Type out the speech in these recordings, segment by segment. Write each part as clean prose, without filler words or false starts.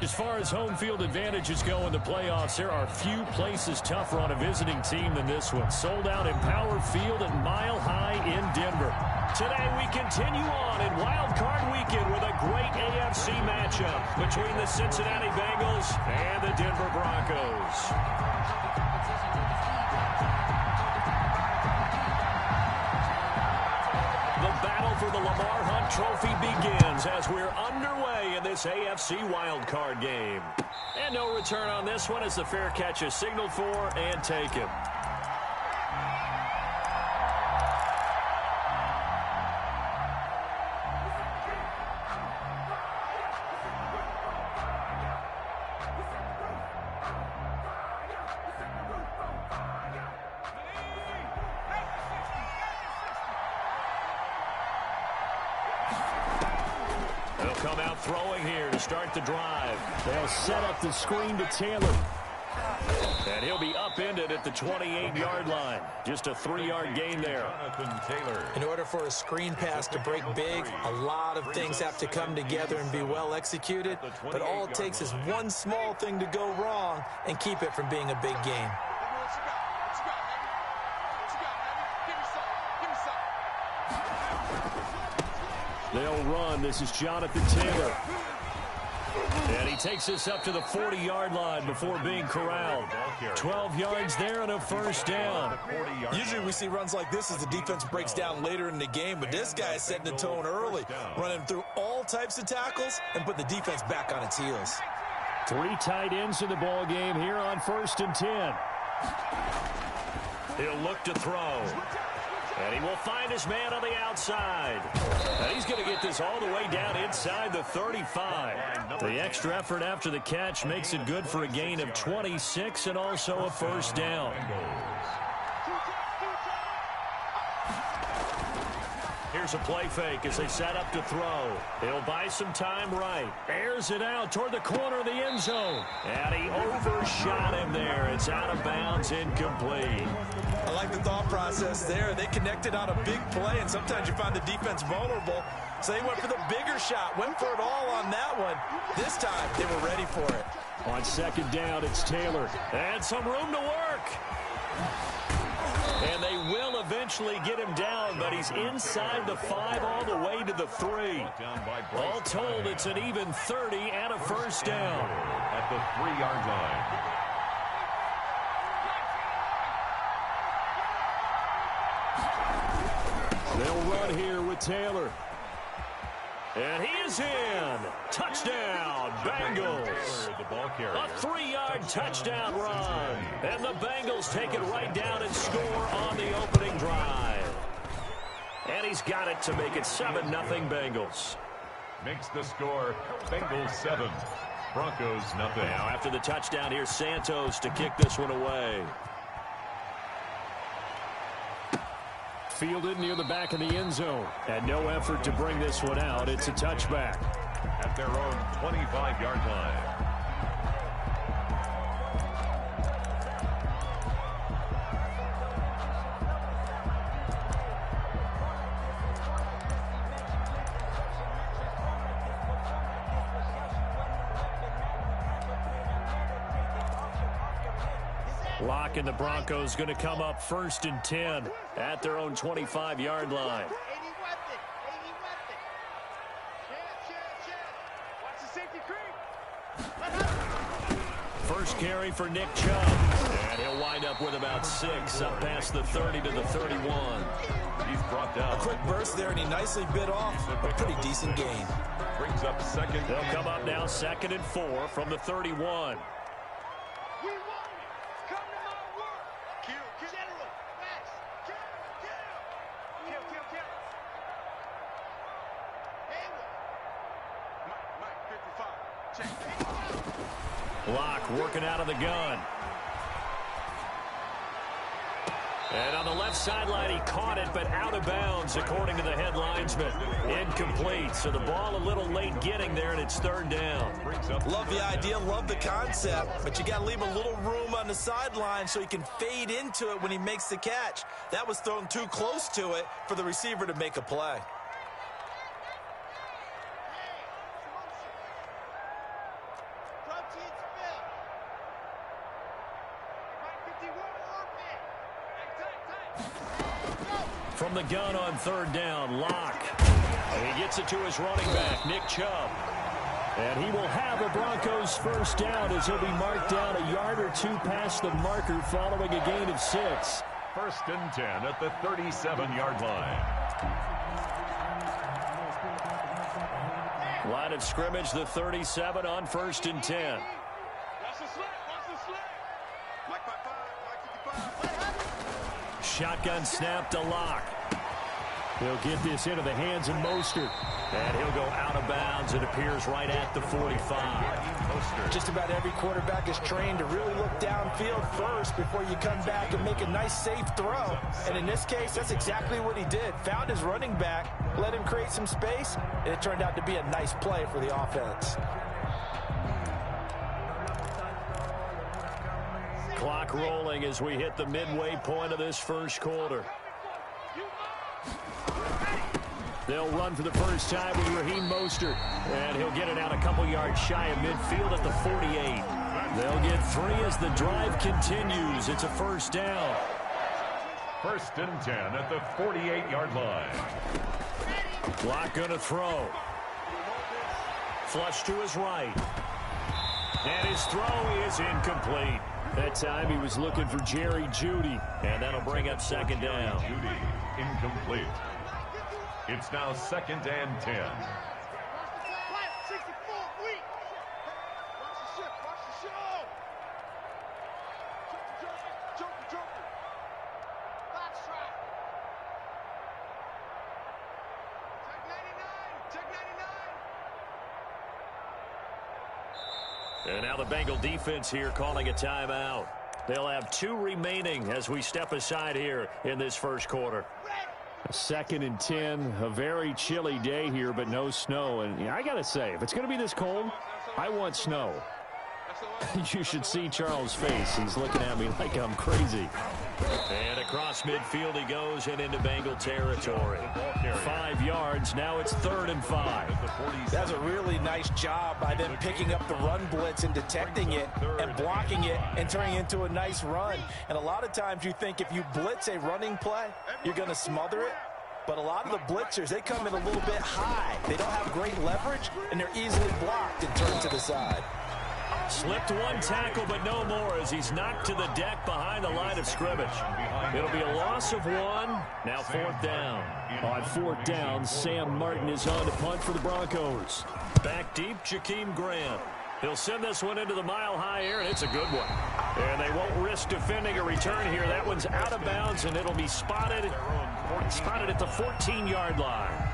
As far as home field advantages go in the playoffs, there are few places tougher on a visiting team than this one. Sold out in Power Field at Mile High in Denver. Today we continue on in Wild Card Weekend with a great AFC matchup between the Cincinnati Bengals and the Denver Broncos. The battle for the Lamar Hunt Trophy begins as we're underway in this AFC wildcard game. And no return on this one as the fair catch is signaled for and taken. They'll come out throwing here to start the drive. They'll set up the screen to Taylor. And he'll be upended at the 28-yard line. Just a 3-yard gain there. In order for a screen pass to break big, a lot of things have to come together and be well executed. But all it takes is one small thing to go wrong and keep it from being a big game. They'll run. This is Jonathan Taylor. And he takes this up to the 40-yard line before being corralled. 12 yards there and a first down. Usually we see runs like this as the defense breaks down later in the game, but this guy is setting the tone early, running through all types of tackles and put the defense back on its heels. 3 tight ends in the ball game here on 1st and 10. He'll look to throw. And he will find his man on the outside. And he's going to get this all the way down inside the 35. The extra effort after the catch makes it good for a gain of 26 and also a first down. Here's a play fake as they set up to throw. He'll buy some time right. Airs it out toward the corner of the end zone. And he overshot him there. It's out of bounds, incomplete. I like the thought process there. They connected on a big play, and sometimes you find the defense vulnerable. So they went for the bigger shot, went for it all on that one. This time, they were ready for it. On 2nd down, it's Taylor. And some room to work. And they will eventually get him down, but he's inside the 5 all the way to the 3. All told, it's an even 30 and a first down. At the 3-yard line. They'll run here with Taylor. And he is in. Touchdown, Bengals. A 3-yard touchdown run. And the Bengals take it right down and score on the opening drive. And he's got it to make it 7-0 Bengals. Makes the score Bengals 7, Broncos nothing. Now after the touchdown, here's Santos to kick this one away. Fielded near the back of the end zone. And no effort to bring this one out. It's a touchback. At their own 25-yard line. Lock and the Broncos going to come up 1st and 10 at their own 25-yard line. First carry for Nick Chubb. And he'll wind up with about 6 up past the 30 to the 31. He's brought down. A quick burst there, and he nicely bit off a pretty decent gain. Brings up 2nd. They'll come up now 2nd and 4 from the 31. Lock working out of the gun. And on the left sideline, he caught it, but out of bounds, according to the head linesman. Incomplete, so the ball a little late getting there, and it's 3rd down. Love the idea, love the concept, but you got to leave a little room on the sideline so he can fade into it when he makes the catch. That was thrown too close to it for the receiver to make a play. From the gun on third down, Locke. And he gets it to his running back, Nick Chubb. And he will have a Broncos first down as he'll be marked down a yard or two past the marker following a gain of 6. First and 10 at the 37-yard line. Line of scrimmage, the 37 on first and 10. Shotgun snap to Locke. He'll get this into the hands of Mostert. And he'll go out of bounds. It appears right at the 45. Just about every quarterback is trained to really look downfield first before you come back and make a nice, safe throw. And in this case, that's exactly what he did. Found his running back, let him create some space, and it turned out to be a nice play for the offense. Clock rolling as we hit the midway point of this first quarter. They'll run for the first time with Raheem Mostert. And he'll get it out a couple yards shy of midfield at the 48. They'll get 3 as the drive continues. It's a first down. First and 10 at the 48-yard line. Locke going to throw. Flush to his right. And his throw is incomplete. That time he was looking for Jerry Jeudy. And that'll bring up second down. Jeudy incomplete. It's now second and 10. And now the Bengal defense here calling a timeout. They'll have 2 remaining as we step aside here in this first quarter. Second and 10, a very chilly day here, but no snow. And I got to say, if it's going to be this cold, I want snow. You should see Charles' face. He's looking at me like I'm crazy. And across midfield he goes and into Bengal territory. 5 yards. Now it's 3rd and 5. That's a really nice job by them picking up the run blitz and detecting it and blocking it and turning it into a nice run. And a lot of times you think if you blitz a running play, you're going to smother it. But a lot of the blitzers, they come in a little bit high. They don't have great leverage, and they're easily blocked and turned to the side. Slipped 1 tackle, but no more as he's knocked to the deck behind the line of scrimmage. It'll be a loss of 1. Now 4th down. On 4th down, Sam Martin is on to punt for the Broncos. Back deep, Jakeem Grant. He'll send this one into the mile-high air, and it's a good one. And they won't risk defending a return here. That one's out of bounds, and it'll be spotted at the 14-yard line.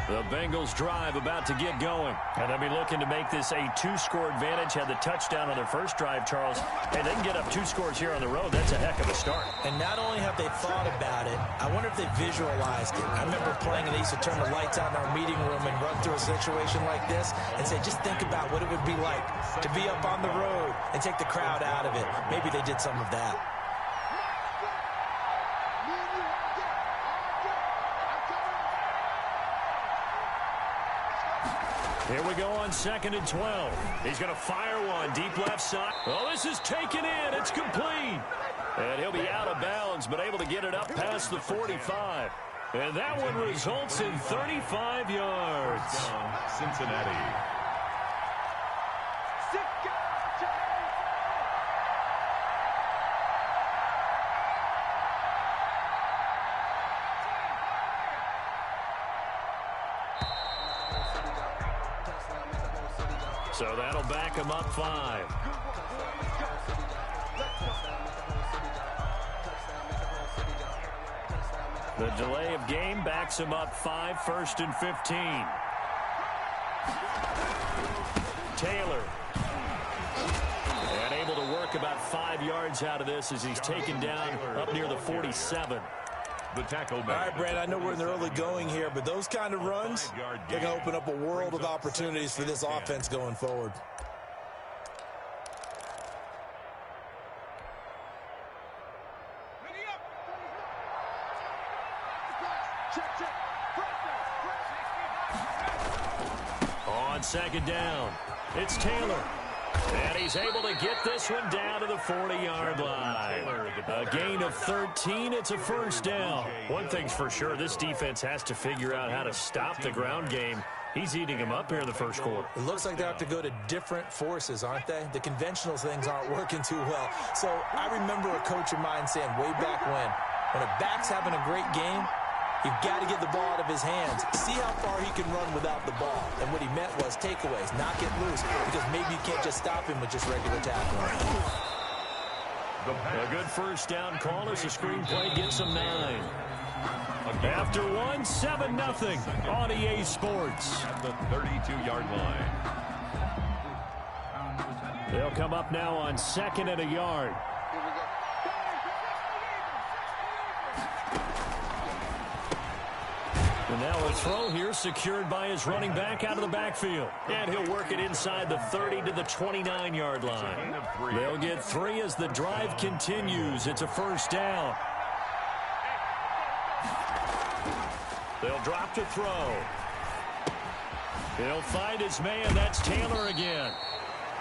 The Bengals drive about to get going. And they'll be looking to make this a 2-score advantage. Had the touchdown on their first drive, Charles. Hey, they can get up 2 scores here on the road. That's a heck of a start. And not only have they thought about it, I wonder if they visualized it. I remember playing, and they used to turn the lights out in our meeting room and run through a situation like this and say, just think about what it would be like to be up on the road and take the crowd out of it. Maybe they did some of that. Here we go on 2nd and 12. He's going to fire one deep left side. Oh, this is taken in. It's complete. And he'll be out of bounds, but able to get it up past the 45. And that one results in 35 yards. Cincinnati. So that'll back him up 5. The delay of game backs him up 5, 1st and 15. Taylor. And able to work about 5 yards out of this as he's taken down up near the 47. The tackle. All right, Brad, I know we're in the early going here, but those kind of runs, they're going to open up a world of opportunities for this offense going forward. On 2nd down, it's Taylor. And he's able to get this one down to the 40-yard line. A gain of 13. It's a first down. One thing's for sure, this defense has to figure out how to stop the ground game. He's eating him up here in the first quarter. It looks like they have to go to different forces, aren't they? The conventional things aren't working too well. So I remember a coach of mine saying way back when a back's having a great game, you've got to get the ball out of his hands. See how far he can run without the ball. And what he meant was takeaways, not get loose, because maybe you can't just stop him with just regular tackling. A good first down call as the screenplay gets him 9. After 1, 7-0 on EA Sports. At the 32-yard line. They'll come up now on 2nd and a yard. And now a throw here secured by his running back out of the backfield. And he'll work it inside the 30 to the 29-yard line. They'll get 3 as the drive continues. It's a first down. They'll drop to throw. He'll find his man. That's Taylor again.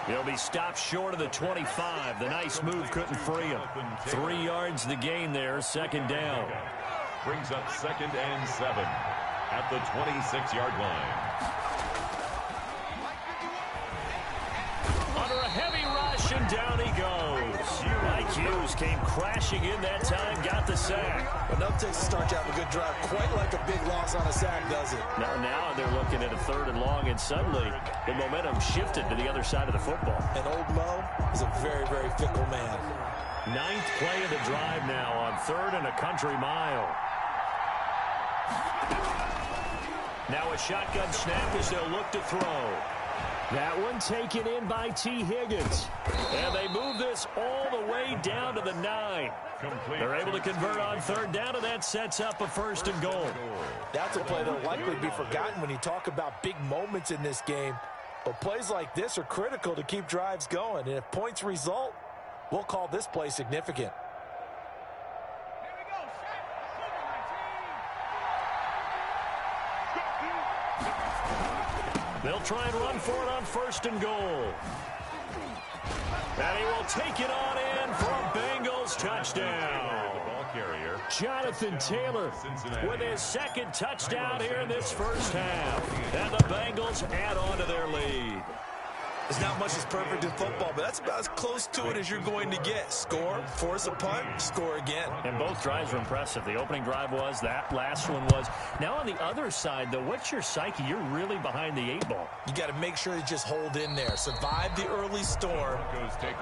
He'll be stopped short of the 25. The nice move couldn't free him. 3 yards the gain there, second down. Brings up 2nd and 7 at the 26-yard line. Under a heavy rush, and down he goes. Mike Hughes came crashing in that time, got the sack. Enough takes to start to have a good drive, quite like a big loss on a sack, does it? Now they're looking at a 3rd and long, and suddenly the momentum shifted to the other side of the football. And old Mo is a very, very fickle man. 9th play of the drive now on 3rd and a country mile. Now a shotgun snap as they'll look to throw. That one taken in by T. Higgins. And they move this all the way down to the 9. They're able to convert on 3rd down, and that sets up a 1st and goal. That's a play that'll likely be forgotten when you talk about big moments in this game. But plays like this are critical to keep drives going. And if points result, we'll call this play significant. They'll try and run for it on 1st and goal. And he will take it on in for a Bengals touchdown. The ball carrier, Jonathan Taylor with his 2nd touchdown here in this first half. And the Bengals add on to their lead. There's not much that's perfect in football, but that's about as close to it as you're going to get. Score, force a punt, score again. And both drives were impressive. The opening drive was, that last one was. Now on the other side, though, what's your psyche? You're really behind the 8 ball. You got to make sure you just hold in there. Survive the early storm,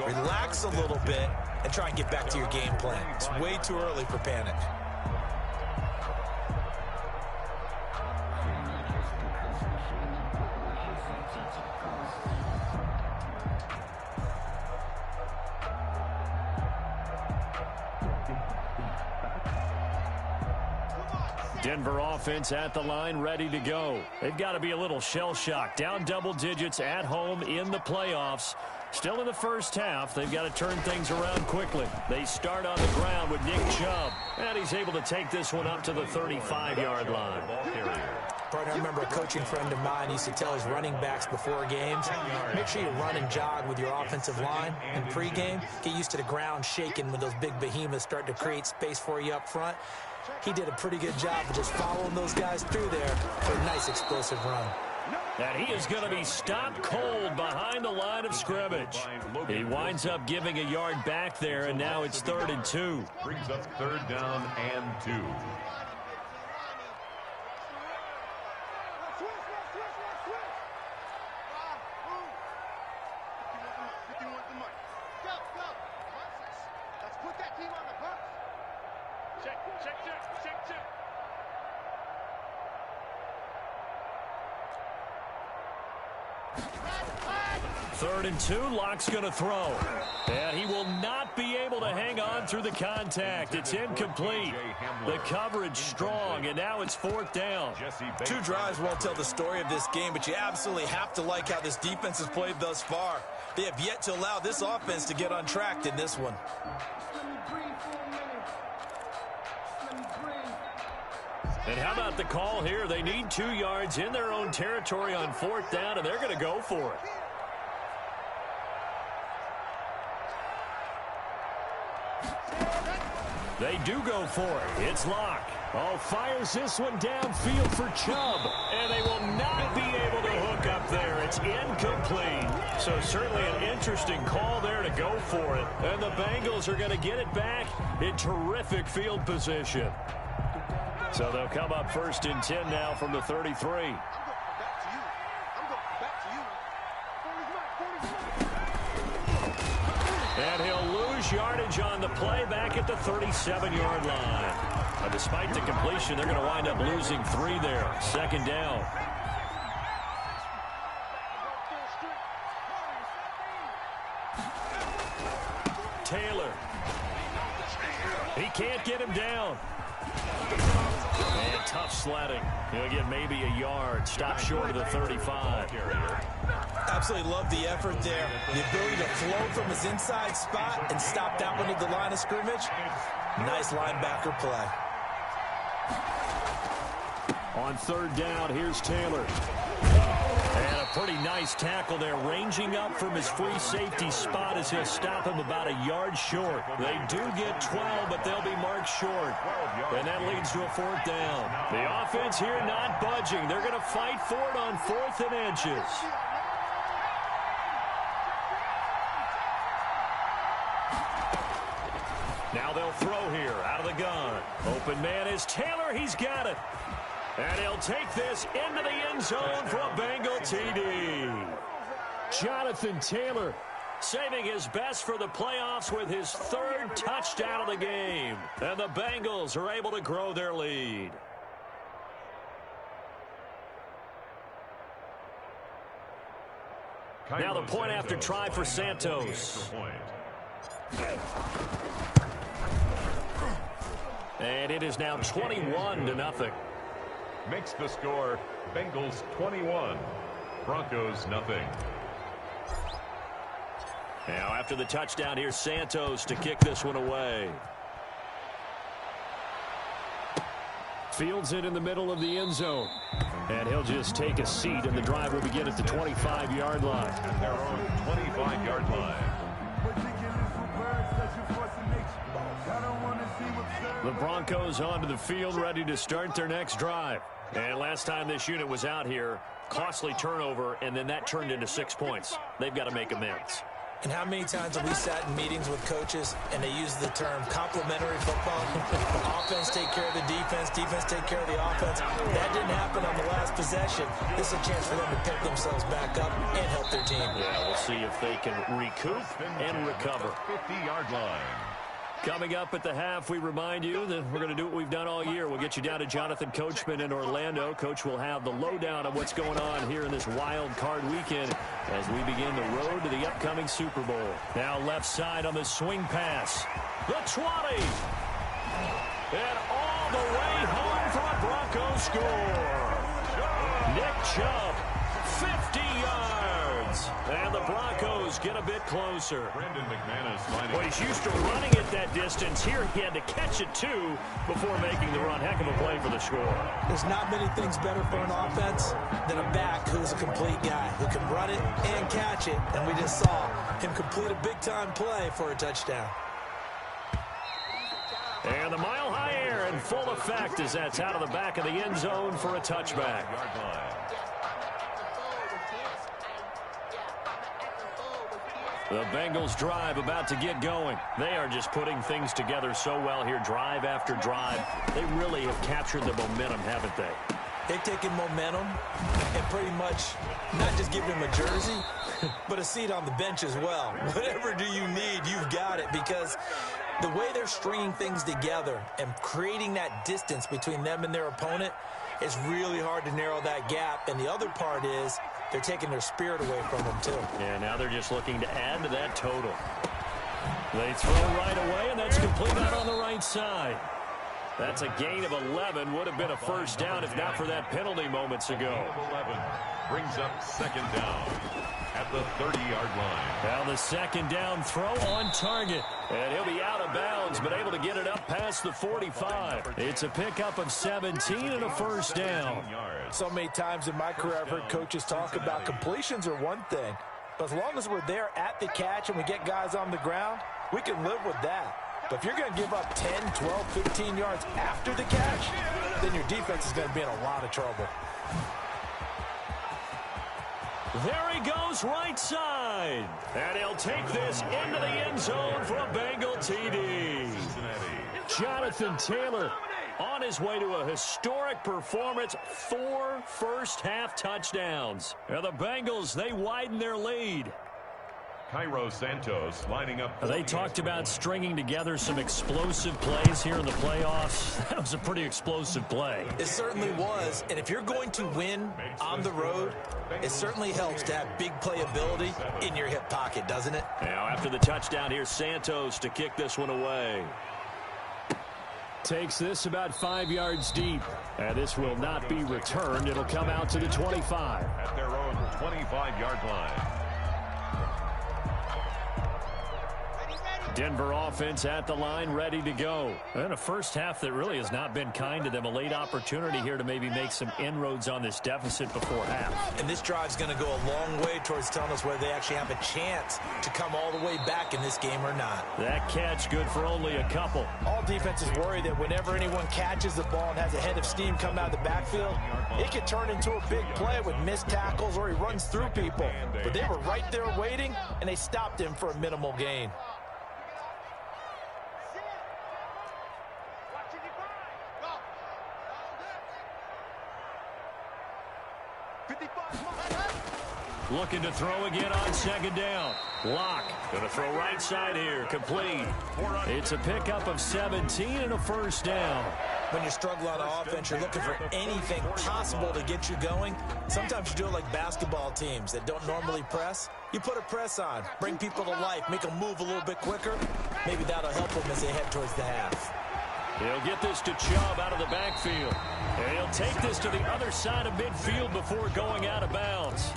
relax a little bit, and try and get back to your game plan. It's way too early for panic. Denver offense at the line, ready to go. They've got to be a little shell-shocked. Down double digits at home in the playoffs. Still in the first half. They've got to turn things around quickly. They start on the ground with Nick Chubb. And he's able to take this one up to the 35-yard line. Partner, I remember a coaching friend of mine used to tell his running backs before games, make sure you run and jog with your offensive line. In pregame, get used to the ground shaking when those big behemoths start to create space for you up front. He did a pretty good job of just following those guys through there for a nice explosive run. And he is going to be stopped cold behind the line of scrimmage. He winds up giving a yard back there, and now it's 3rd and 2. Brings up 3rd down and 2. Third and 2, Locke's going to throw. And he will not be able to hang on through the contact. It's incomplete. The coverage strong, and now it's 4th down. 2 drives won't tell the story of this game, but you absolutely have to like how this defense has played thus far. They have yet to allow this offense to get untracked in this one. And how about the call here? They need 2 yards in their own territory on 4th down, and they're going to go for it. They do go for it. It's Locke. Oh, fires this one downfield for Chubb. And they will not be able to hook up there. It's incomplete. So certainly an interesting call there to go for it. And the Bengals are going to get it back in terrific field position. So they'll come up 1st and 10 now from the 33. And he'll lose yardage on the play back at the 37-yard line. But despite the completion, they're going to wind up losing 3 there. 2nd down. Taylor. He can't get him down. And tough sledding. He'll get maybe a yard. Stop short of the 35. Absolutely love the effort there. The ability to flow from his inside spot and stop that one at the line of scrimmage. Nice linebacker play. On 3rd down, here's Taylor. And a pretty nice tackle there, ranging up from his free safety spot as he'll stop him about a yard short. They do get 12, but they'll be marked short. And that leads to a 4th down. The offense here not budging. They're going to fight for it on 4th and inches. Now they'll throw here out of the gun. Open man is Taylor. He's got it. And he'll take this into the end zone for a Bengal TD. Jonathan Taylor saving his best for the playoffs with his 3rd touchdown of the game. And the Bengals are able to grow their lead. Now the point after try for Santos. And it is now 21-0. Makes the score Bengals 21, Broncos nothing. Now after the touchdown, here's Santos to kick this one away. fields it in the middle of the end zone. And he'll just take a seat, and the drive will begin at the 25-yard line. At their own 25-yard line. The Broncos onto the field, ready to start their next drive. And last time this unit was out here, costly turnover, and then that turned into 6 points. They've got to make amends. And how many times have we sat in meetings with coaches and they use the term complementary football? Offense take care of the defense, defense take care of the offense. That didn't happen on the last possession. This is a chance for them to pick themselves back up and help their team. Yeah, we'll see if they can recoup and recover. 50-yard line. Coming up at the half, we remind you that we're going to do what we've done all year. We'll get you down to Jonathan Coachman in Orlando. Coach will have the lowdown of what's going on here in this wild card weekend as we begin the road to the upcoming Super Bowl. Now left side on the swing pass. The 20. And all the way home for a Broncos score. Nick Chubb, 50 yards. And the Broncos get a bit closer. Brandon McManus. Well, he's used to running at that distance. Here he had to catch it, too, before making the run. Heck of a play for the score. There's not many things better for an offense than a back who's a complete guy, who can run it and catch it. And we just saw him complete a big-time play for a touchdown. And the mile-high air in full effect as that's out of the back of the end zone for a touchback. The Bengals drive about to get going. They are just putting things together so well here, drive after drive. They really have captured the momentum, haven't they? They've taken momentum and pretty much not just given him a jersey, but a seat on the bench as well. Whatever do you need, you've got it, because the way they're stringing things together and creating that distance between them and their opponent, it's really hard to narrow that gap. And the other part is they're taking their spirit away from them, too. Yeah, now they're just looking to add to that total. They throw right away, and that's complete out on the right side. That's a gain of 11. Would have been a first down if not for that penalty moments ago. 11 brings up second down at the 30-yard line. Now the second down throw on target. And he'll be out of bounds, but able to get it up past the 45. It's a pickup of 17 and a first down. So many times in my career I've heard coaches talk about completions are one thing, but as long as we're there at the catch and we get guys on the ground, we can live with that. But if you're going to give up 10, 12, 15 yards after the catch, then your defense is going to be in a lot of trouble. There he goes right side. And he'll take this into the end zone for a Bengal TD. Jonathan Taylor on his way to a historic performance, 4 first-half touchdowns. And the Bengals, they widen their lead. Cairo Santos lining up. They talked about stringing together some explosive plays here in the playoffs. That was a pretty explosive play. It certainly was. And if you're going to win on the road, it certainly helps to have big playability in your hip pocket, doesn't it? Now after the touchdown, here's Santos to kick this one away. Takes this about 5 yards deep. And this will not be returned. It'll come out to the 25. At their own 25-yard line. Denver offense at the line, ready to go. And a first half that really has not been kind to them. A late opportunity here to maybe make some inroads on this deficit before half. And this drive's going to go a long way towards telling us whether they actually have a chance to come all the way back in this game or not. That catch good for only a couple. All defenses worry that whenever anyone catches the ball and has a head of steam come out of the backfield, it could turn into a big play with missed tackles or he runs through people. But they were right there waiting, and they stopped him for a minimal gain. Looking to throw again on second down. Lock. Going to throw right side here. Complete. It's a pickup of 17 and a first down. When you struggle on offense, you're looking for anything possible to get you going. Sometimes you do it like basketball teams that don't normally press. You put a press on, bring people to life, make them move a little bit quicker. Maybe that'll help them as they head towards the half. He'll get this to Chubb out of the backfield. And he'll take this to the other side of midfield before going out of bounds.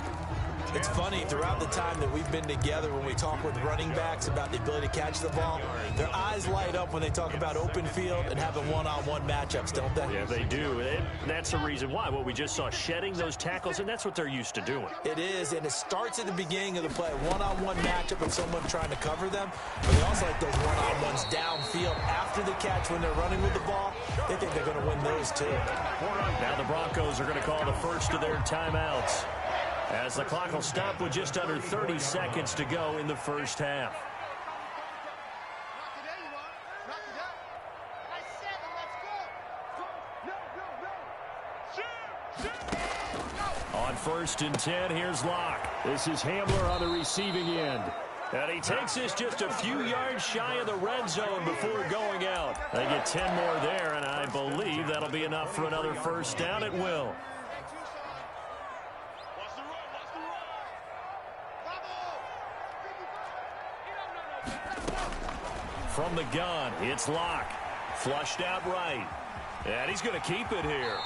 It's funny, throughout the time that we've been together, when we talk with running backs about the ability to catch the ball, their eyes light up when they talk about open field and having one-on-one matchups, don't they? Yeah, they do. And that's the reason why. Well, we just saw shedding those tackles, and that's what they're used to doing. It is, and it starts at the beginning of the play. One-on-one matchup with someone trying to cover them, but they also like those one-on-ones downfield after the catch when they're running with the ball. They think they're going to win those, too. Now the Broncos are going to call the first of their timeouts, as the clock will stop with just under 30 seconds to go in the first half. On 1st and 10, here's Locke. This is Hamler on the receiving end. And he takes this just a few yards shy of the red zone before going out. They get 10 more there, and I believe that'll be enough for another first down. It will. From the gun, it's Locke. Flushed out right. And he's going to keep it here.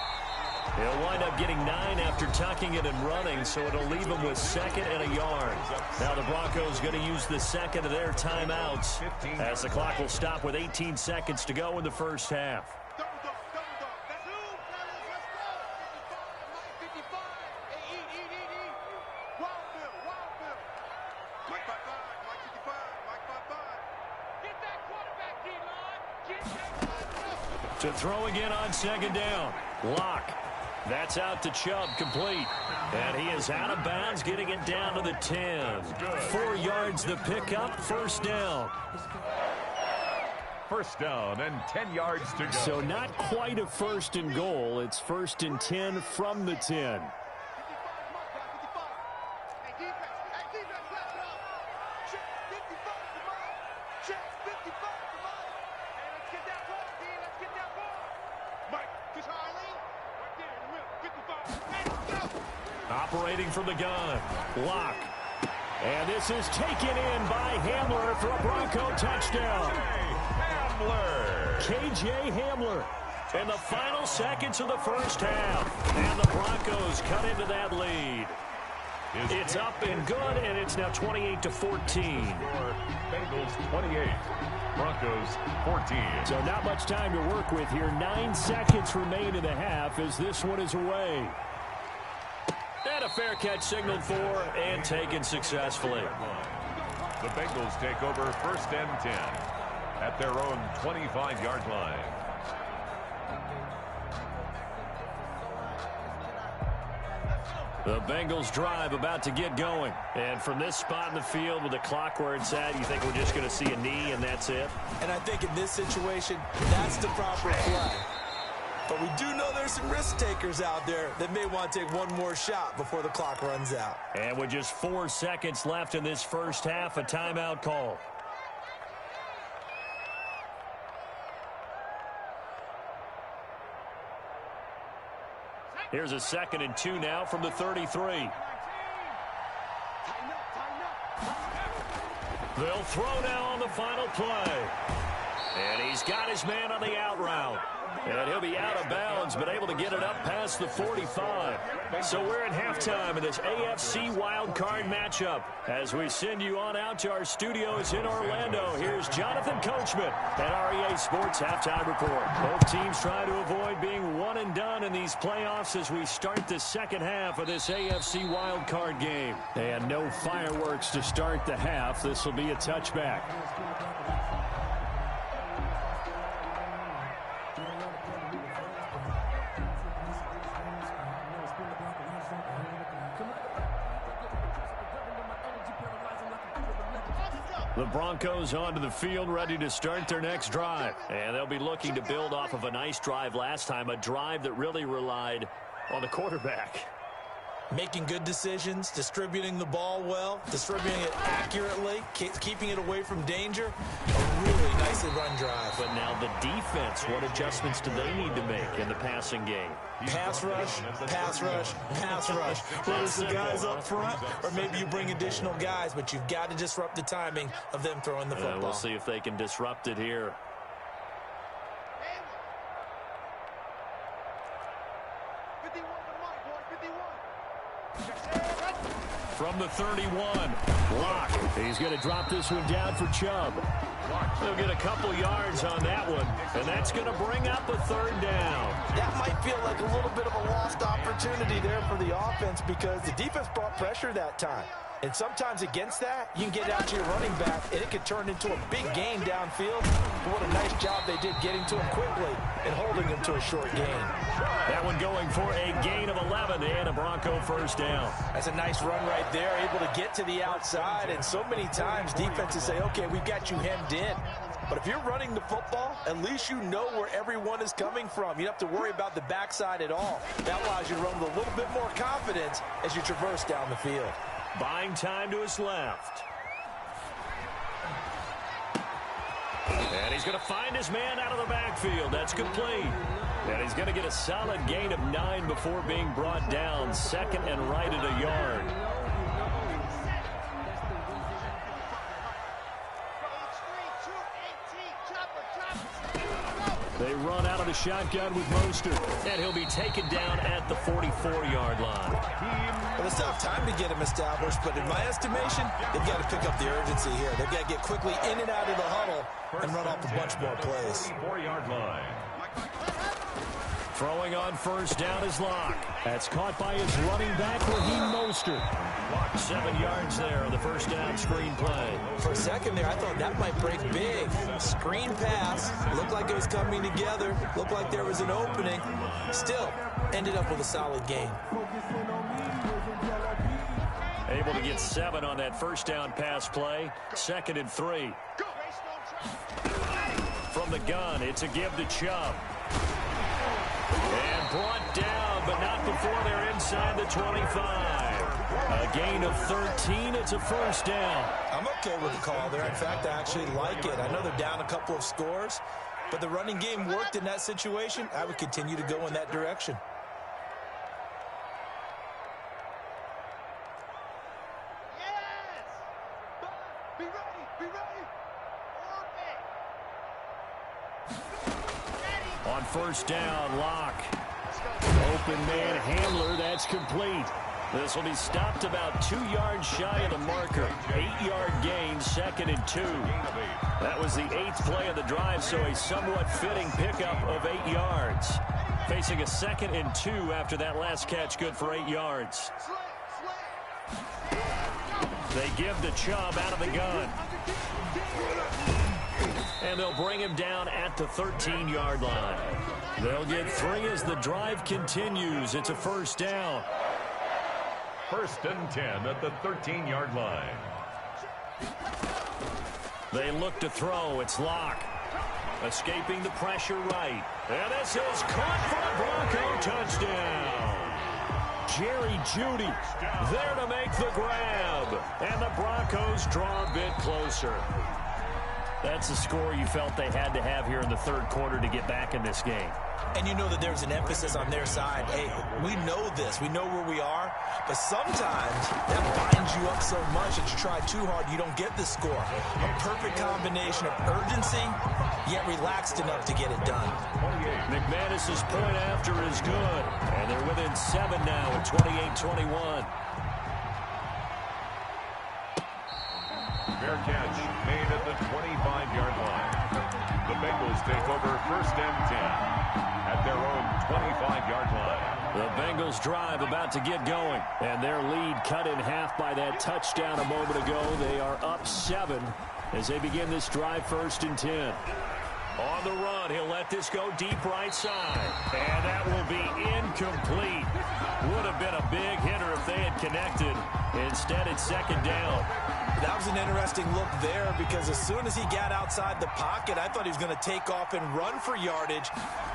He'll wind up getting 9 after tucking it and running, so it'll leave him with 2nd and a yard. Now the Broncos going to use the second of their timeouts, as the clock will stop with 18 seconds to go in the first half. To throw again on second down. Locke. That's out to Chubb, complete. And he is out of bounds, getting it down to the 10. 4 yards the pickup, first down. First down and 10 yards to go. So not quite a 1st and goal. It's 1st and 10 from the 10. Operating from the gun, Locke. And this is taken in by Hamler for a Bronco touchdown. Hamler. KJ Hamler in the final seconds of the first half. And the Broncos cut into that lead. It's up and good, and it's now 28-14. Bengals 28, Broncos 14. So not much time to work with here. 9 seconds remain in the half as this one is away. And a fair catch signaled for and taken successfully. The Bengals take over 1st and 10. at their own 25-yard line. The Bengals drive about to get going. And from this spot in the field with the clock where it's at, you think we're just going to see a knee and that's it? And I think in this situation, that's the proper play. But we do know there's some risk takers out there that may want to take one more shot before the clock runs out. And with just 4 seconds left in this first half, a timeout call. Here's a 2nd and 2 now from the 33. They'll throw now on the final play. And he's got his man on the out route. And he'll be out of bounds, but able to get it up past the 45. So we're at halftime in this AFC wildcard matchup. As we send you on out to our studios in Orlando, here's Jonathan Coachman at REA Sports Halftime Report. Both teams try to avoid being one and done in these playoffs as we start the second half of this AFC wildcard game. And no fireworks to start the half. This will be a touchback. The Broncos onto the field, ready to start their next drive. And they'll be looking to build off of a nice drive last time, a drive that really relied on the quarterback. Making good decisions, distributing the ball well, distributing it accurately, keeping it away from danger. A really nicely run drive. But now the defense, what adjustments do they need to make in the passing game? Pass rush, pass rush, pass rush. Whether it's the guys up front or maybe you bring additional guys, but you've got to disrupt the timing of them throwing the football. We'll see if they can disrupt it here. From the 31, Locke. He's going to drop this one down for Chubb. He'll get a couple yards on that one, and that's going to bring up a 3rd down. That might feel like a little bit of a lost opportunity there for the offense because the defense brought pressure that time. And sometimes against that, you can get out to your running back, and it could turn into a big gain downfield. But what a nice job they did getting to him quickly and holding him to a short gain. That one going for a gain of 11 and a Bronco 1st down. That's a nice run right there, able to get to the outside. And so many times defenses say, okay, we've got you hemmed in. But if you're running the football, at least you know where everyone is coming from. You don't have to worry about the backside at all. That allows you to run with a little bit more confidence as you traverse down the field. Buying time to his left. And he's going to find his man out of the backfield. That's complete. And he's going to get a solid gain of 9 before being brought down. 2nd and right at a yard. They run out of the shotgun with Mostert. And he'll be taken down at the 44-yard line. Well, it's not time to get him established, but in my estimation, they've got to pick up the urgency here. They've got to get quickly in and out of the huddle and run off a bunch more plays. 4-yard line. Throwing on 1st down is Locke. That's caught by his running back, Raheem Mostert. 7 yards there on the 1st down screen play. For a second there, I thought that might break big. Screen pass. Looked like it was coming together. Looked like there was an opening. Still, ended up with a solid gain. Able to get 7 on that 1st down pass play. 2nd and 3. From the gun, it's a give to Chubb. And brought down, but not before they're inside the 25. A gain of 13. It's a 1st down. I'm okay with the call there. In fact, I actually like it. I know they're down a couple of scores, but the running game worked in that situation. I would continue to go in that direction. On 1st down, Locke. Open man handler, that's complete. This will be stopped about 2 yards shy of the marker. 8-yard gain, 2nd and 2. That was the 8th play of the drive, so a somewhat fitting pickup of 8 yards. Facing a 2nd and 2 after that last catch, good for 8 yards. They give the Chubb out of the gun. And they'll bring him down at the 13-yard line. They'll get 3 as the drive continues. It's a first down. 1st and 10 at the 13-yard line. They look to throw. It's Locke. Escaping the pressure right. And this is caught for a Bronco touchdown. Jerry Jeudy there to make the grab. And the Broncos draw a bit closer. That's a score you felt they had to have here in the third quarter to get back in this game. And you know that there's an emphasis on their side. Hey, we know this. We know where we are. But sometimes that binds you up so much that you try too hard, you don't get the score. A perfect combination of urgency, yet relaxed enough to get it done. McManus's point after is good. And they're within 7 now at 28-21. Fair catch made at the 25-yard line. The Bengals take over 1st and 10 at their own 25-yard line. The Bengals drive about to get going. And their lead cut in half by that touchdown a moment ago. They are up 7 as they begin this drive 1st and 10. On the run, he'll let this go deep right side. And that will be incomplete. Would have been a big hitter if they had connected. Instead, it's 2nd down. That was an interesting look there because as soon as he got outside the pocket, I thought he was going to take off and run for yardage.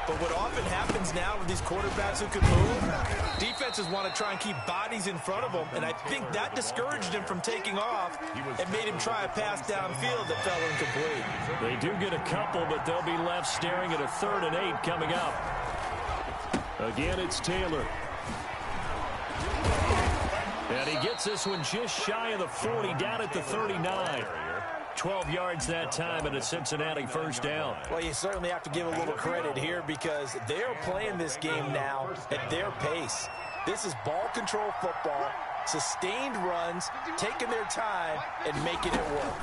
But what often happens now with these quarterbacks who can move, defenses want to try and keep bodies in front of them, and I think that discouraged him from taking off and made him try a pass downfield that fell incomplete. They do get a couple, but they'll be left staring at a 3rd and 8 coming up. Again, it's Taylor. And he gets this one just shy of the 40, down at the 39. 12 yards that time, and a Cincinnati first down. Well, you certainly have to give a little credit here because they're playing this game now at their pace. This is ball control football, sustained runs, taking their time, and making it work.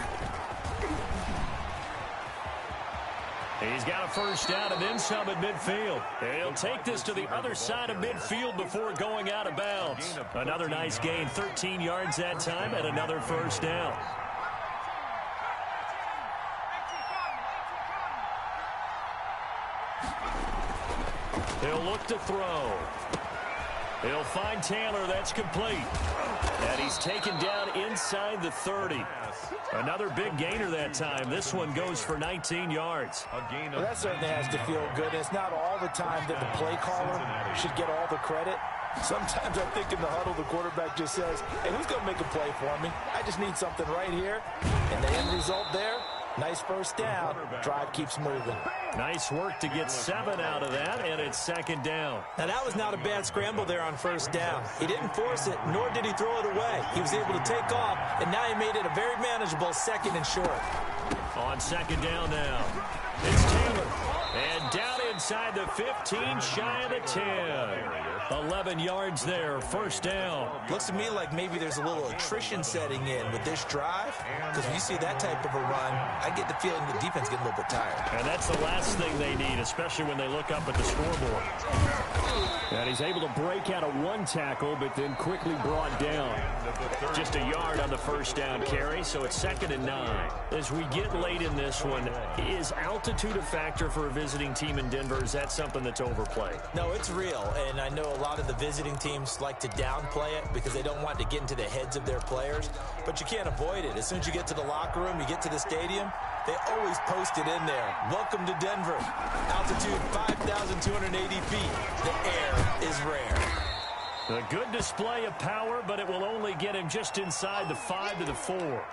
He's got a first down and then some at midfield. And he'll take this to the other side of midfield before going out of bounds. Another nice gain, 13 yards that time, and another first down. He'll look to throw. He'll find Taylor. That's complete. And he's taken down inside the 30. Another big gainer that time. This one goes for 19 yards. Well, that certainly has to feel good. It's not all the time that the play caller should get all the credit. Sometimes I think in the huddle, the quarterback just says, hey, who's going to make a play for me? I just need something right here. And the end result there, nice first down. Drive keeps moving. Nice work to get 7 out of that, and it's 2nd down. Now, that was not a bad scramble there on first down. He didn't force it, nor did he throw it away. He was able to take off, and now he made it a very manageable 2nd and short. On 2nd down now, it's Taylor. And down inside the 15, shy of the 10. 11 yards there, first down. Looks to me like maybe there's a little attrition setting in with this drive, because when you see that type of a run, I get the feeling the defense getting a little bit tired. And that's the last thing they need, especially when they look up at the scoreboard. And he's able to break out of one tackle, but then quickly brought down. Just a yard on the first down carry, so it's 2nd and 9. As we get late in this one, is altitude a factor for a visiting team in Denver? Is that something that's overplayed? No, it's real, and I know a lot of the visiting teams like to downplay it because they don't want to get into the heads of their players, but you can't avoid it. As soon as you get to the locker room, you get to the stadium, they always post it in there. Welcome to Denver. Altitude 5,280 feet. The air is rare. A good display of power, but it will only get him just inside the 5 to the 4.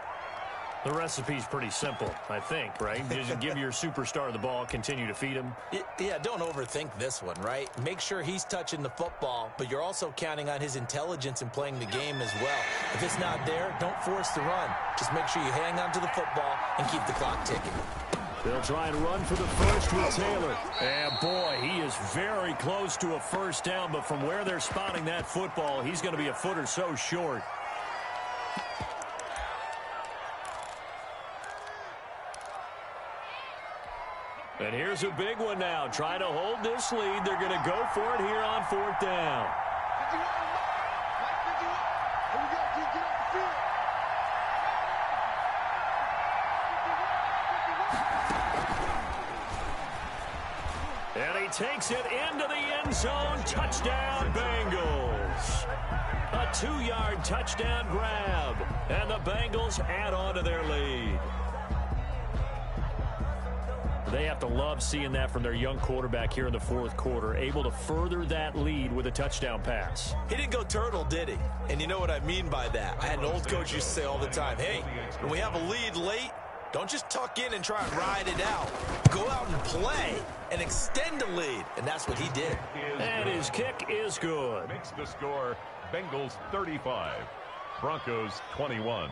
The recipe's pretty simple, I think, right? Just give your superstar the ball, continue to feed him. Yeah, don't overthink this one, right? Make sure he's touching the football, but you're also counting on his intelligence in playing the game as well. If it's not there, don't force the run. Just make sure you hang on to the football and keep the clock ticking. They'll try and run for the first with Taylor. And boy, he is very close to a first down, but from where they're spotting that football, he's going to be a foot or so short. And here's a big one now. Trying to hold this lead. They're going to go for it here on 4th down. takes it into the end zone. Touchdown, Bengals. A 2-yard touchdown grab. And the Bengals add on to their lead. They have to love seeing that from their young quarterback here in the fourth quarter, able to further that lead with a touchdown pass. He didn't go turtle, did he? And you know what I mean by that. I had an old coach used to say all the time, hey, when we have a lead late, don't just tuck in and try and ride it out. Go out and play and extend the lead. And that's what he did. And his kick is good. Makes the score Bengals 35, Broncos 21.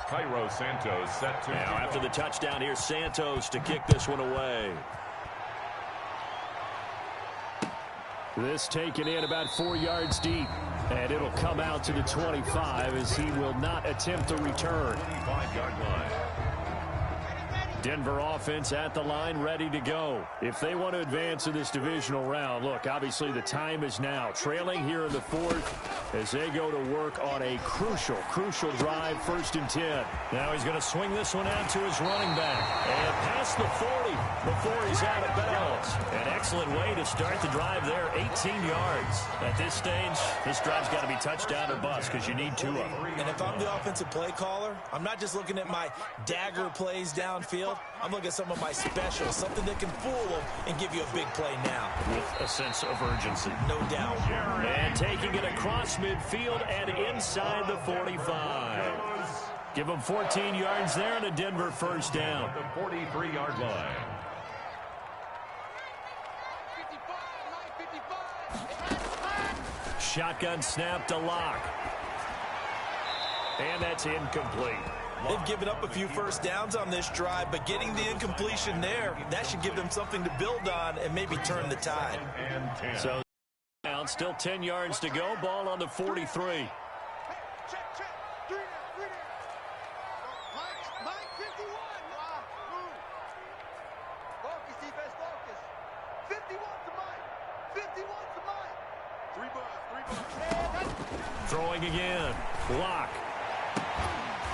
Cairo Santos set to... Now after the touchdown, here's Santos to kick this one away. This taken in about 4 yards deep. And it'll come out to the 25 as he will not attempt to return. 25-yard line. Denver offense at the line, ready to go. If they want to advance in this divisional round, look, obviously the time is now. Trailing here in the fourth as they go to work on a crucial drive, 1st and 10. Now he's going to swing this one out to his running back. And past the 40 before he's out of bounds. An excellent way to start the drive there, 18 yards. At this stage, this drive's got to be touchdown or bust because you need 2 of them. And if I'm the offensive play caller, I'm not just looking at my dagger plays downfield. I'm looking at some of my specials, something that can fool them and give you a big play now. With a sense of urgency. No doubt. And taking it across midfield and inside the 45. Give them 14 yards there and a Denver first down. The 43-yard line. Shotgun snap to Locke. And that's incomplete. They've given up a few first downs on this drive, but getting the incompletion there, that should give them something to build on and maybe turn the tide. So, still 10 yards to go. Ball on the 43. Throwing again. Locke.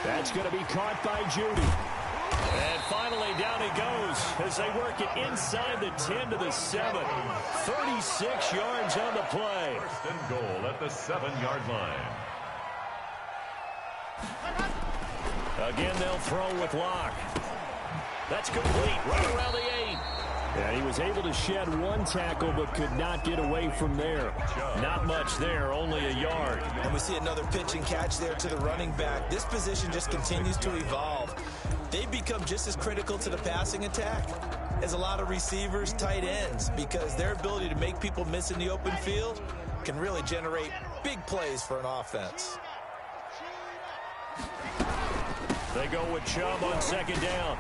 That's going to be caught by Judy. And finally down he goes as they work it inside the 10 to the 7. 36 yards on the play. 1st and goal at the 7-yard line. Again, they'll throw with Locke. That's complete right around the 8. Yeah, he was able to shed 1 tackle but could not get away from there. Not much there, only a yard. And we see another pitch and catch there to the running back. This position just continues to evolve. They've become just as critical to the passing attack as a lot of receivers, tight ends, because their ability to make people miss in the open field can really generate big plays for an offense. They go with Chubb on 2nd down.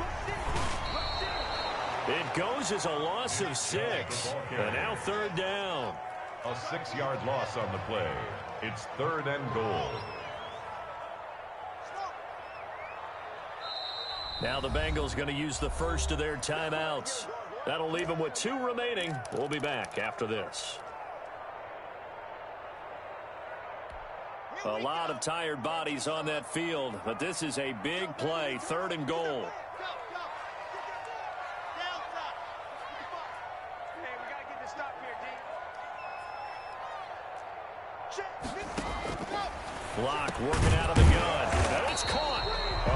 It goes as a loss of 6. And now 3rd down. A 6-yard loss on the play. It's 3rd and goal. Now the Bengals going to use the first of their timeouts. That'll leave them with 2 remaining. We'll be back after this. A lot of tired bodies on that field, but this is a big play, 3rd and goal. Locke working out of the gun. And it's caught.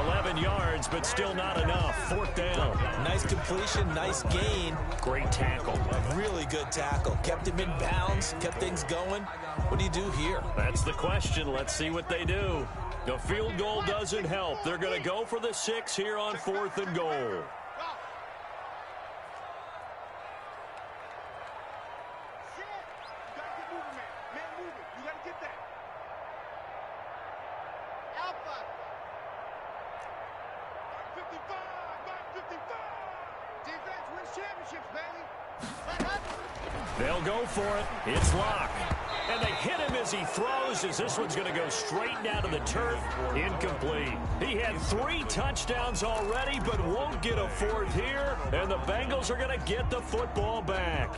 11 yards, but still not enough. 4th down. Nice completion, nice gain. Great tackle. Really good tackle. Kept him in bounds, kept things going. What do you do here? That's the question. Let's see what they do. The field goal doesn't help. They're going to go for the 6 here on 4th and goal. They'll go for it. It's Locke. And they hit him as he throws, as this one's going to go straight down to the turf. Incomplete. He had 3 touchdowns already, but won't get a 4th here. And the Bengals are going to get the football back.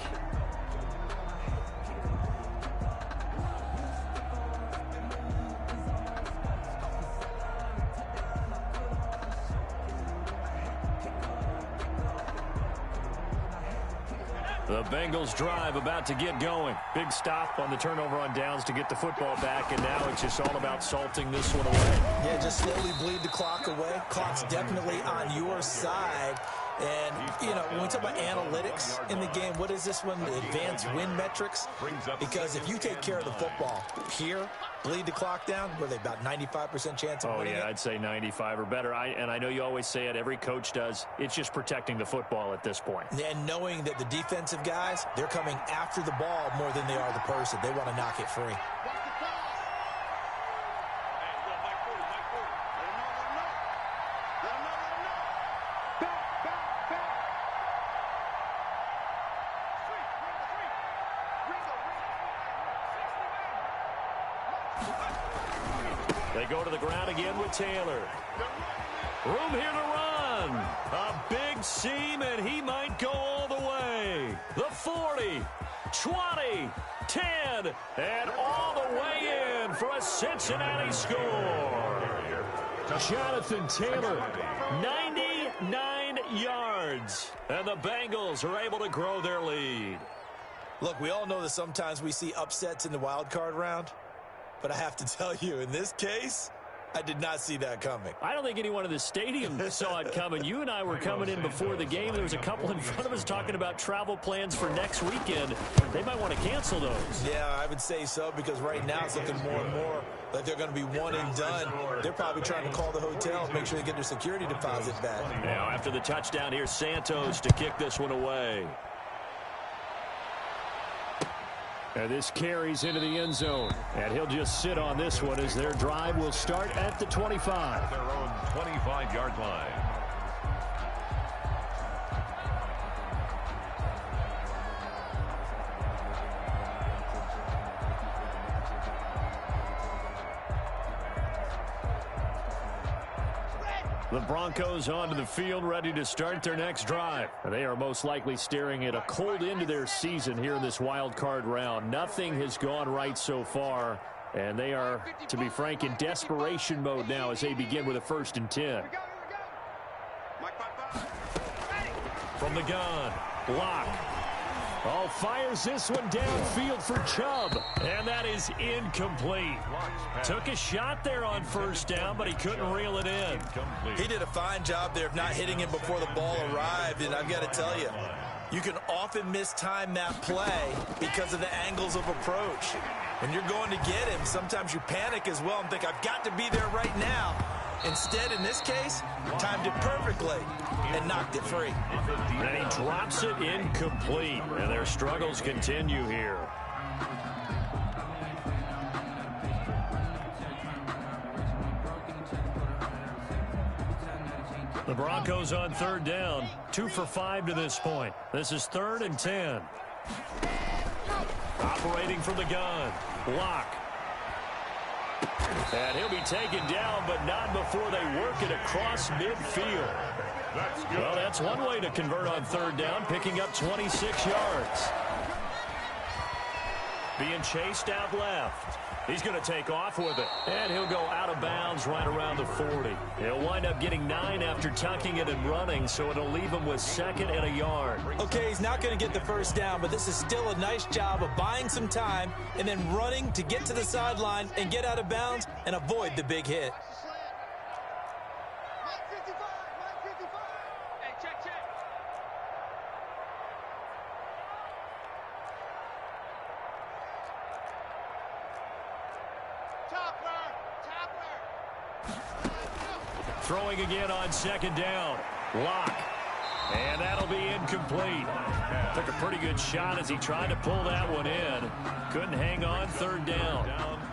The Bengals drive about to get going. Big stop on the turnover on downs to get the football back, and now it's just all about salting this one away. Yeah, just slowly bleed the clock away. Clock's definitely on your side. And, you know, when we talk about analytics in the game, what is this one? The advanced win metrics? Because if you take care of the football here, bleed the clock down, were they about 95% chance of winning it? I'd say 95 or better. And I know you always say it, every coach does. It's just protecting the football at this point. And knowing that the defensive guys, they're coming after the ball more than they are the person. They want to knock it free. They go to the ground again with Taylor. Room here to run. A big seam, and he might go all the way. The 40, 20, 10, and all the way in for a Cincinnati score. Jonathan Taylor, 99 yards. And the Bengals are able to grow their lead. Look, we all know that sometimes we see upsets in the wild card round. But I have to tell you, in this case, I did not see that coming. I don't think anyone in the stadium saw it coming. You and I were coming in before the game. There was a couple in front of us talking about travel plans for next weekend. They might want to cancel those. Yeah, I would say so, because right now it's looking more and more like they're going to be one and done. They're probably trying to call the hotel, make sure they get their security deposit back. Now, after the touchdown, here's Santos to kick this one away. And this carries into the end zone. And he'll just sit on this one as their drive will start at the 25. Their own 25-yard line. The Broncos onto the field, ready to start their next drive. They are most likely staring at a cold end to their season here in this wild card round. Nothing has gone right so far, and they are, to be frank, in desperation mode now as they begin with a 1st and 10. From the gun, Locke. Oh, fires this one downfield for Chubb, and that is incomplete. Took a shot there on 1st down, but he couldn't reel it in. He did a fine job there of not hitting him before the ball arrived, and I've got to tell you, you can often mistime that play because of the angles of approach. When you're going to get him, sometimes you panic as well and think, I've got to be there right now. Instead, in this case, timed it perfectly and knocked it free. And he drops it incomplete, and their struggles continue here. The Broncos on 3rd down, 2 for 5 to this point. This is 3rd and 10. Operating from the gun, Locke. And he'll be taken down, but not before they work it across midfield. Well, that's one way to convert on 3rd down, picking up 26 yards. Being chased out left. He's going to take off with it. And he'll go out of bounds right around the 40. He'll wind up getting 9 after tucking it and running, so it'll leave him with 2nd and a yard. Okay, he's not going to get the 1st down, but this is still a nice job of buying some time and then running to get to the sideline and get out of bounds and avoid the big hit. Throwing again on 2nd down. Locke. And that'll be incomplete. Took a pretty good shot as he tried to pull that one in. Couldn't hang on 3rd down.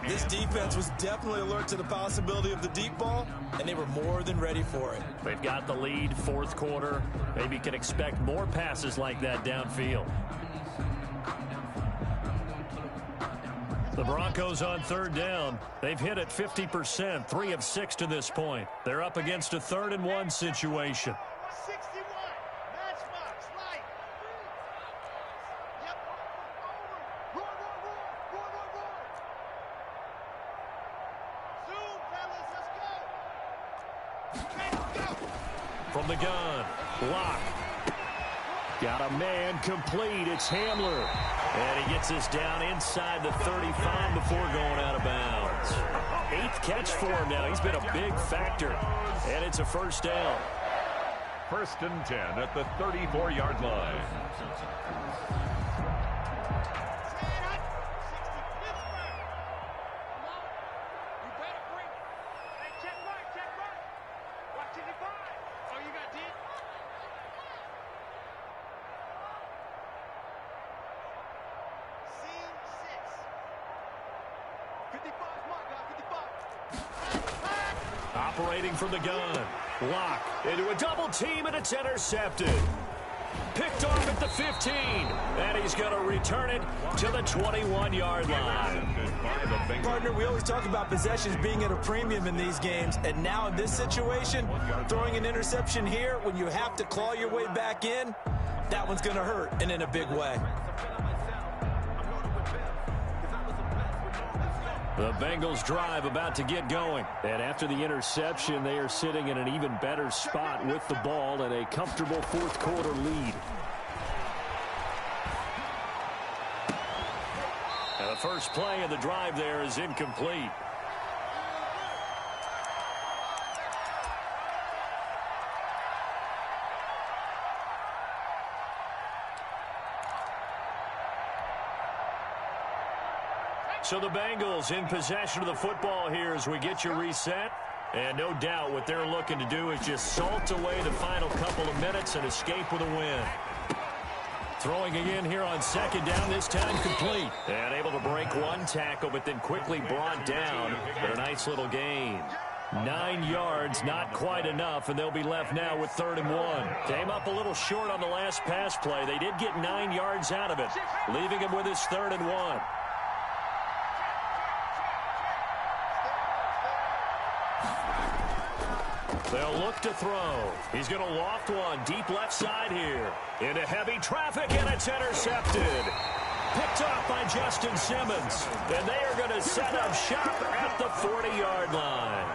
This defense was definitely alert to the possibility of the deep ball, and they were more than ready for it. They've got the lead, 4th quarter. Maybe can expect more passes like that downfield. The Broncos on 3rd down. They've hit it 50%, 3 of 6 to this point. They're up against a 3rd and 1 situation. 61. Matchbox. Right. Yep. Roar, roar, roar. Roar, roar, roar. Zoom, fellas. Let's go. Let's go. From the gun, Locke. Got a man complete. It's Hamler. And he gets this down inside the 35 before going out of bounds. 8th catch for him now. He's been a big factor. And it's a first down. 1st and 10 at the 34-yard line. Operating from the gun. Lock into a double team, and it's intercepted. Picked off at the 15. And he's going to return it to the 21-yard line. Partner, we always talk about possessions being at a premium in these games. And now in this situation, throwing an interception here when you have to claw your way back in, that one's going to hurt, and in a big way. The Bengals drive about to get going. And after the interception, they are sitting in an even better spot with the ball and a comfortable 4th quarter lead. And the first play of the drive there is incomplete. So the Bengals in possession of the football here as we get you reset. And no doubt what they're looking to do is just salt away the final couple of minutes and escape with a win. Throwing again here on 2nd down, this time complete. And able to break one tackle, but then quickly brought down for a nice little gain. 9 yards, not quite enough, and they'll be left now with 3rd and 1. Came up a little short on the last pass play. They did get 9 yards out of it, leaving him with his 3rd and 1. They'll look to throw. He's going to loft one deep left side here. Into heavy traffic, and it's intercepted. Picked off by Justin Simmons. And they are going to set up shop at the 40-yard line.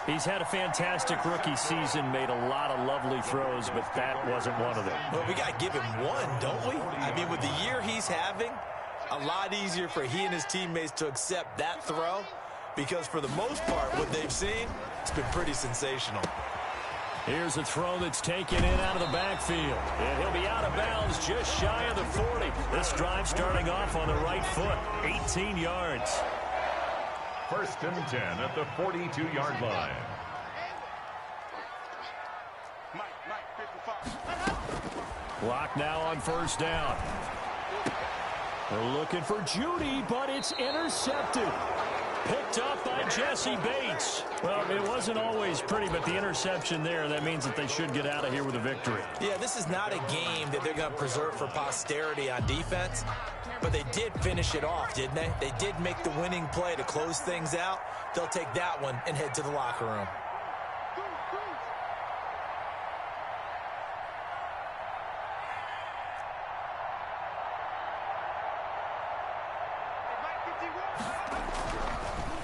He's had a fantastic rookie season, made a lot of lovely throws, but that wasn't one of them. Well, we got to give him one, don't we? I mean, with the year he's having, a lot easier for he and his teammates to accept that throw. Because for the most part, what they've seen, it's been pretty sensational. Here's a throw that's taken in out of the backfield. And he'll be out of bounds just shy of the 40. This drive starting off on the right foot. 18 yards. 1st and 10 at the 42-yard line. Clock now on 1st down. They're looking for Judy, but it's intercepted. Picked up by Jesse Bates. Well, it wasn't always pretty, but the interception there, that means that they should get out of here with a victory. Yeah, this is not a game that they're going to preserve for posterity on defense, but they did finish it off, didn't they? They did make the winning play to close things out. They'll take that one and head to the locker room.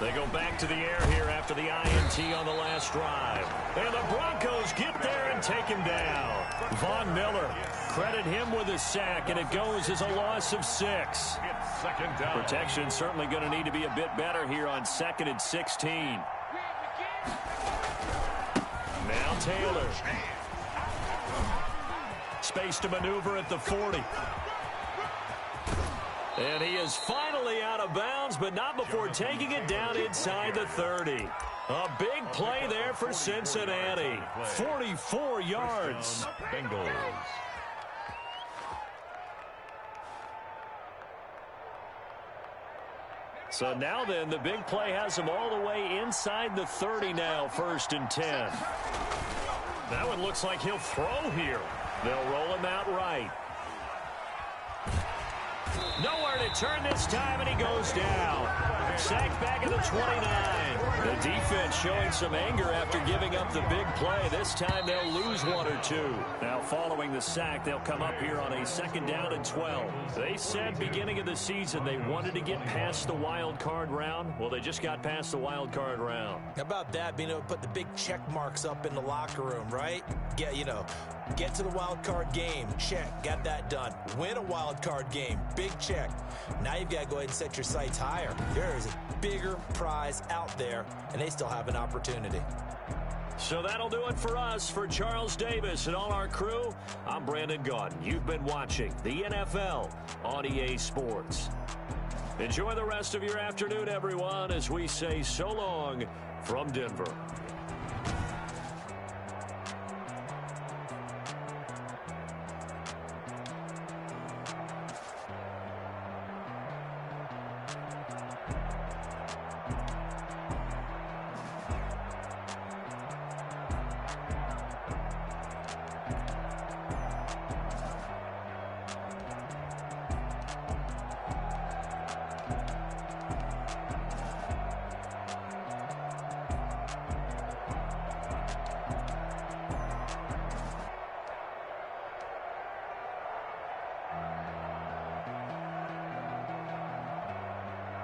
They go back to the air here after the INT on the last drive. And the Broncos get there and take him down. Von Miller, credit him with a sack, and it goes as a loss of 6. It's 2nd down. Protection certainly going to need to be a bit better here on 2nd and 16. Now Taylor. Space to maneuver at the 40. And he is finally out of bounds, but not before taking it down inside the 30. A big play there for Cincinnati. 44 yards. Bengals. So now then, the big play has them all the way inside the 30 now, 1st and 10. That one looks like he'll throw here. They'll roll him out right. Nowhere to return this time, and he goes down. Sacked back at the 29. The defense showing some anger after giving up the big play. This time they'll lose one or two. Now following the sack, they'll come up here on a 2nd down and 12. They said beginning of the season they wanted to get past the wild card round. Well, they just got past the wild card round. How about that, being able to put the big check marks up in the locker room, right? Get to the wild card game. Check. Got that done. Win a wild card game. Big check. Now you've got to go ahead and set your sights higher. There is a bigger prize out there, and they still have an opportunity. So that'll do it for us. For Charles Davis and all our crew, I'm Brandon Gaudin. You've been watching the NFL on EA Sports. Enjoy the rest of your afternoon, everyone, as we say so long from Denver.